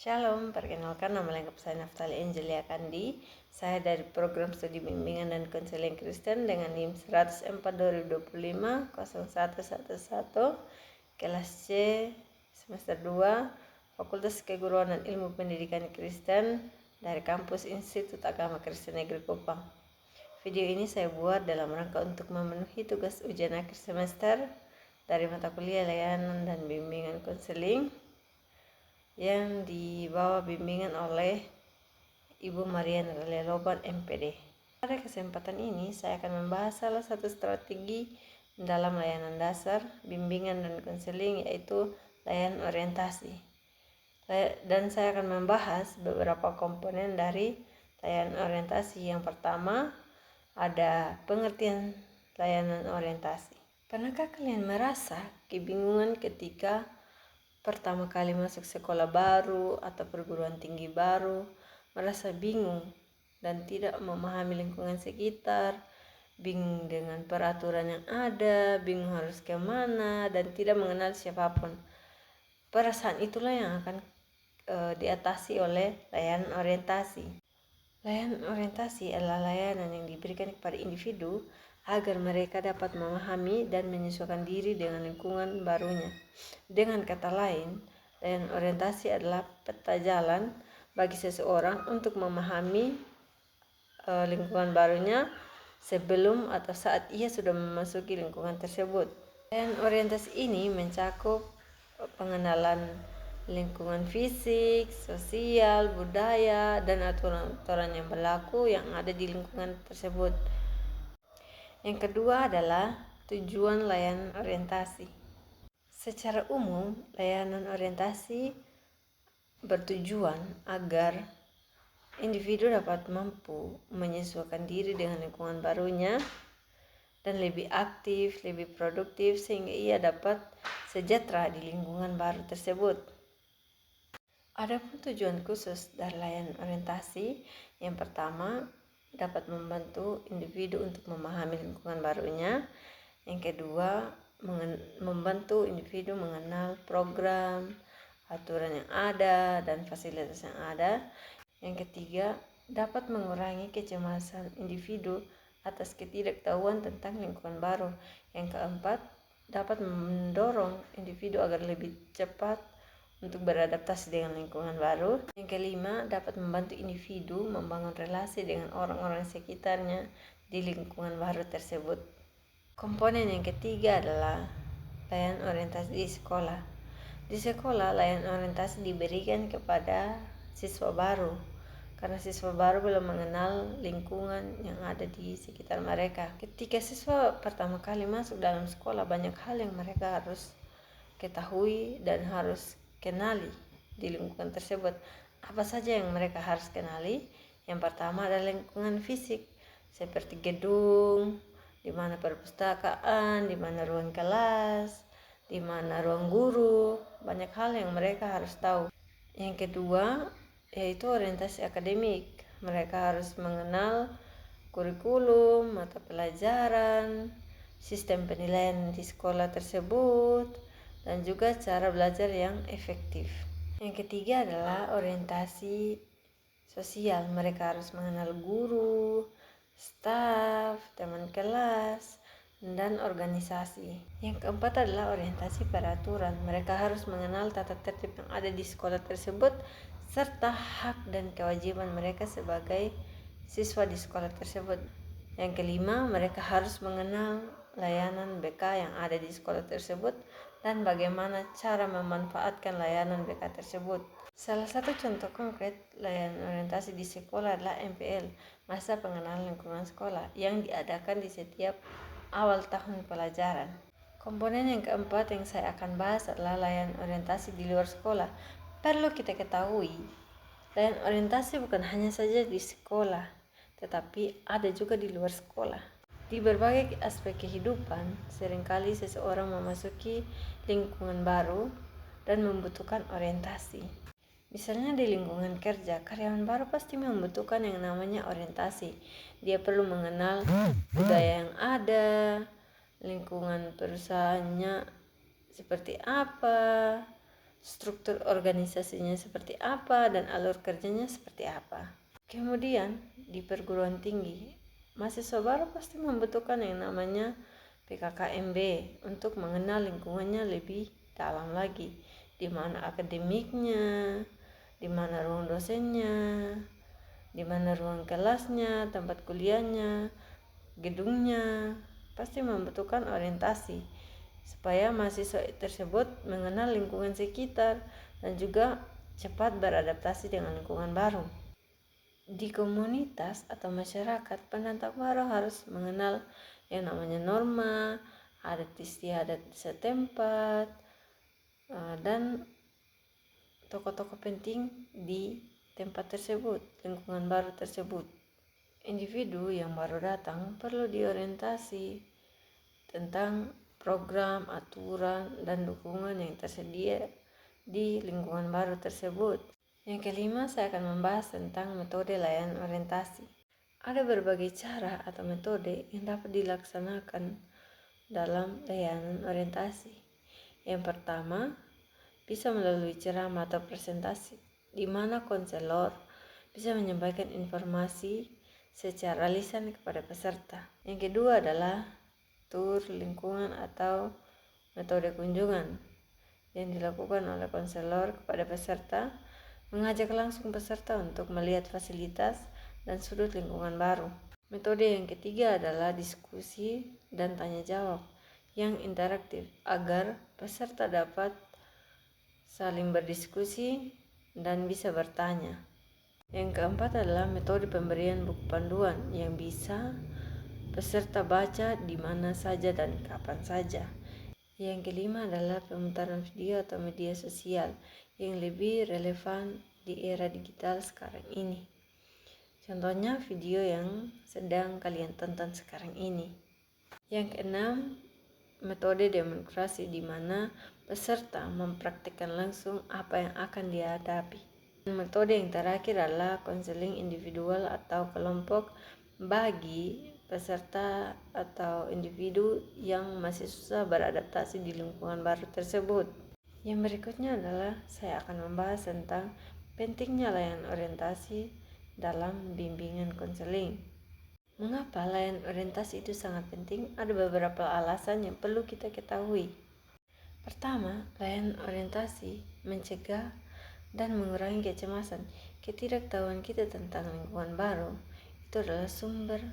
Shalom, perkenalkan nama lengkap saya Naftali Angelia Kandi. Saya dari program studi bimbingan dan konseling Kristen dengan NIM 104 2025 0111 kelas C semester 2 Fakultas Keguruan dan Ilmu Pendidikan Kristen dari kampus Institut Agama Kristen Negeri Kupang. Video ini saya buat dalam rangka untuk memenuhi tugas ujian akhir semester dari mata kuliah layanan dan bimbingan konseling yang dibawa bimbingan oleh Ibu Marian Leloban MPD. Pada kesempatan ini saya akan membahas salah satu strategi dalam layanan dasar, bimbingan dan konseling, yaitu layanan orientasi. Dan saya akan membahas beberapa komponen dari layanan orientasi. Yang pertama, ada pengertian layanan orientasi. Pernahkah kalian merasa kebingungan ketika pertama kali masuk sekolah baru atau perguruan tinggi baru, merasa bingung dan tidak memahami lingkungan sekitar, bingung dengan peraturan yang ada, bingung harus kemana, dan tidak mengenal siapapun? Perasaan itulah yang akan diatasi oleh layanan orientasi. Layanan orientasi adalah layanan yang diberikan kepada individu agar mereka dapat memahami dan menyesuaikan diri dengan lingkungan barunya. Dengan kata lain, layanan orientasi adalah peta jalan bagi seseorang untuk memahami lingkungan barunya sebelum atau saat ia sudah memasuki lingkungan tersebut. Layanan orientasi ini mencakup pengenalan lingkungan fisik, sosial, budaya, dan aturan-aturan yang berlaku yang ada di lingkungan tersebut. Yang kedua adalah tujuan layanan orientasi. Secara umum, layanan orientasi bertujuan agar individu dapat mampu menyesuaikan diri dengan lingkungan barunya dan lebih aktif, lebih produktif sehingga ia dapat sejahtera di lingkungan baru tersebut. Adapun tujuan khusus dari layanan orientasi, yang pertama dapat membantu individu untuk memahami lingkungan barunya. Yang kedua, membantu individu mengenal program, aturan yang ada, dan fasilitas yang ada. Yang ketiga, dapat mengurangi kecemasan individu atas ketidaktahuan tentang lingkungan baru. Yang keempat, dapat mendorong individu agar lebih cepat untuk beradaptasi dengan lingkungan baru. Yang kelima, dapat membantu individu membangun relasi dengan orang-orang sekitarnya di lingkungan baru tersebut. Komponen yang ketiga adalah layanan orientasi di sekolah. Di sekolah, layanan orientasi diberikan kepada siswa baru karena siswa baru belum mengenal lingkungan yang ada di sekitar mereka. Ketika siswa pertama kali masuk dalam sekolah, banyak hal yang mereka harus ketahui dan harus kenali di lingkungan tersebut. Apa saja yang mereka harus kenali? Yang pertama adalah lingkungan fisik, seperti gedung, di mana perpustakaan, di mana ruang kelas, di mana ruang guru. Banyak hal yang mereka harus tahu. Yang kedua yaitu orientasi akademik. Mereka harus mengenal kurikulum, mata pelajaran, sistem penilaian di sekolah tersebut, dan juga cara belajar yang efektif. Yang ketiga adalah orientasi sosial. Mereka harus mengenal guru, staf, teman kelas, dan organisasi. Yang keempat adalah orientasi peraturan. Mereka harus mengenal tata tertib yang ada di sekolah tersebut serta hak dan kewajiban mereka sebagai siswa di sekolah tersebut. Yang kelima, mereka harus mengenal layanan BK yang ada di sekolah tersebut dan bagaimana cara memanfaatkan layanan BK tersebut. Salah satu contoh konkret layanan orientasi di sekolah adalah MPL, masa pengenalan lingkungan sekolah, yang diadakan di setiap awal tahun pelajaran. Komponen yang keempat yang saya akan bahas adalah layanan orientasi di luar sekolah. Perlu kita ketahui, layanan orientasi bukan hanya saja di sekolah, tetapi ada juga di luar sekolah. Di berbagai aspek kehidupan, seringkali seseorang memasuki lingkungan baru dan membutuhkan orientasi. Misalnya di lingkungan kerja, karyawan baru pasti membutuhkan yang namanya orientasi. Dia perlu mengenal budaya yang ada, lingkungan perusahaannya seperti apa, struktur organisasinya seperti apa, dan alur kerjanya seperti apa. Kemudian di perguruan tinggi, mahasiswa baru pasti membutuhkan yang namanya PKKMB untuk mengenal lingkungannya lebih dalam lagi, di mana akademiknya, di mana ruang dosennya, di mana ruang kelasnya, tempat kuliahnya, gedungnya. Pasti membutuhkan orientasi supaya mahasiswa tersebut mengenal lingkungan sekitar dan juga cepat beradaptasi dengan lingkungan baru. Di komunitas atau masyarakat, pendatang baru harus mengenal yang namanya norma, adat istiadat setempat, dan tokoh-tokoh penting di tempat tersebut, lingkungan baru tersebut. Individu yang baru datang perlu diorientasi tentang program, aturan, dan dukungan yang tersedia di lingkungan baru tersebut. Yang kelima, saya akan membahas tentang metode layanan orientasi. Ada berbagai cara atau metode yang dapat dilaksanakan dalam layanan orientasi. Yang pertama, bisa melalui ceramah atau presentasi, di mana konselor bisa menyampaikan informasi secara lisan kepada peserta. Yang kedua adalah tur lingkungan atau metode kunjungan yang dilakukan oleh konselor kepada peserta, mengajak langsung peserta untuk melihat fasilitas dan sudut lingkungan baru. Metode yang ketiga adalah diskusi dan tanya jawab yang interaktif agar peserta dapat saling berdiskusi dan bisa bertanya. Yang keempat adalah metode pemberian buku panduan yang bisa peserta baca di mana saja dan kapan saja. Yang kelima adalah pemutaran video atau media sosial yang lebih relevan di era digital sekarang ini. Contohnya video yang sedang kalian tonton sekarang ini. Yang keenam, metode demonstrasi di mana peserta mempraktikkan langsung apa yang akan dihadapi. Metode yang terakhir adalah konseling individual atau kelompok bagi peserta atau individu yang masih susah beradaptasi di lingkungan baru tersebut. Yang berikutnya adalah saya akan membahas tentang pentingnya layanan orientasi dalam bimbingan konseling. Mengapa layanan orientasi itu sangat penting? Ada beberapa alasan yang perlu kita ketahui. Pertama, layanan orientasi mencegah dan mengurangi kecemasan. Ketidaktahuan kita tentang lingkungan baru itu adalah sumber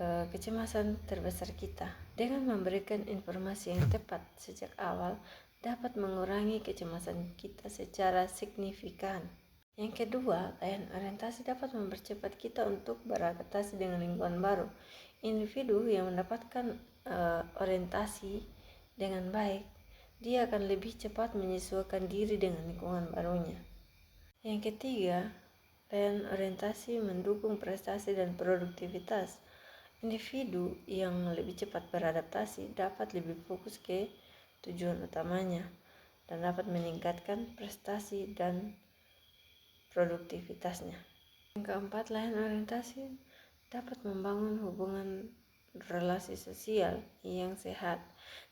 kecemasan terbesar kita. Dengan memberikan informasi yang tepat sejak awal dapat mengurangi kecemasan kita secara signifikan. Yang kedua, layanan orientasi dapat mempercepat kita untuk beradaptasi dengan lingkungan baru. Individu yang mendapatkan orientasi dengan baik, dia akan lebih cepat menyesuaikan diri dengan lingkungan barunya. Yang ketiga, layanan orientasi mendukung prestasi dan produktivitas. Individu yang lebih cepat beradaptasi dapat lebih fokus ke tujuan utamanya dan dapat meningkatkan prestasi dan produktivitasnya. Yang keempat, layanan orientasi dapat membangun hubungan relasi sosial yang sehat.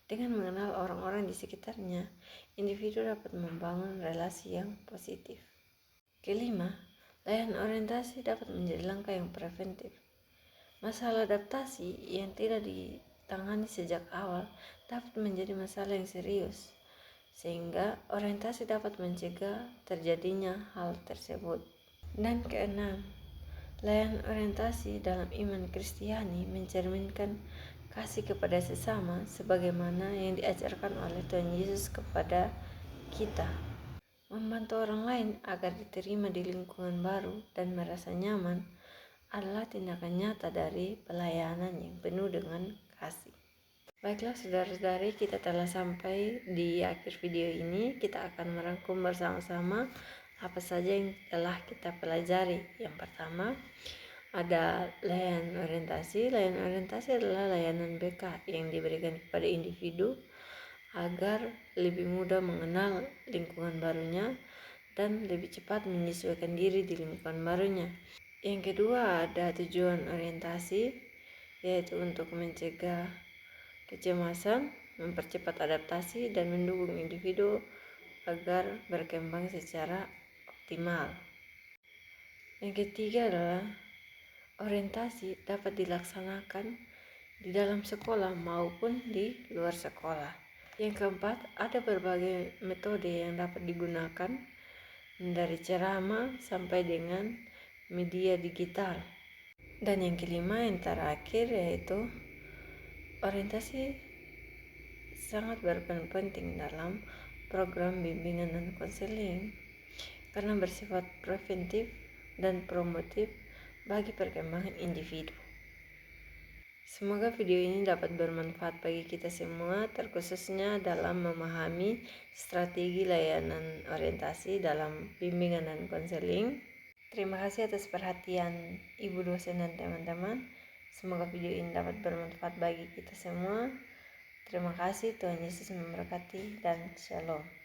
Dengan mengenal orang-orang di sekitarnya, individu dapat membangun relasi yang positif. Kelima, layanan orientasi dapat menjadi langkah yang preventif. Masalah adaptasi yang tidak ditangani sejak awal dapat menjadi masalah yang serius, sehingga orientasi dapat mencegah terjadinya hal tersebut. Dan keenam, layanan orientasi dalam iman Kristiani mencerminkan kasih kepada sesama sebagaimana yang diajarkan oleh Tuhan Yesus kepada kita. Membantu orang lain agar diterima di lingkungan baru dan merasa nyaman adalah tindakan nyata dari pelayanan yang penuh dengan kasih. Baiklah saudara-saudari, kita telah sampai di akhir video ini. Kita akan merangkum bersama-sama apa saja yang telah kita pelajari. Yang pertama, ada layanan orientasi. Layanan orientasi adalah layanan BK yang diberikan kepada individu agar lebih mudah mengenal lingkungan barunya dan lebih cepat menyesuaikan diri di lingkungan barunya. Yang kedua, ada tujuan orientasi, yaitu untuk mencegah kecemasan, mempercepat adaptasi, dan mendukung individu agar berkembang secara optimal. Yang ketiga adalah orientasi dapat dilaksanakan di dalam sekolah maupun di luar sekolah. Yang keempat, ada berbagai metode yang dapat digunakan dari ceramah sampai dengan media digital. Dan yang kelima, yang terakhir, yaitu orientasi sangat berperan penting dalam program bimbingan dan konseling karena bersifat preventif dan promotif bagi perkembangan individu. Semoga video ini dapat bermanfaat bagi kita semua, terkhususnya dalam memahami strategi layanan orientasi dalam bimbingan dan konseling. Terima kasih atas perhatian Ibu dosen dan teman-teman. Semoga video ini dapat bermanfaat bagi kita semua. Terima kasih, Tuhan Yesus memberkati dan Shalom.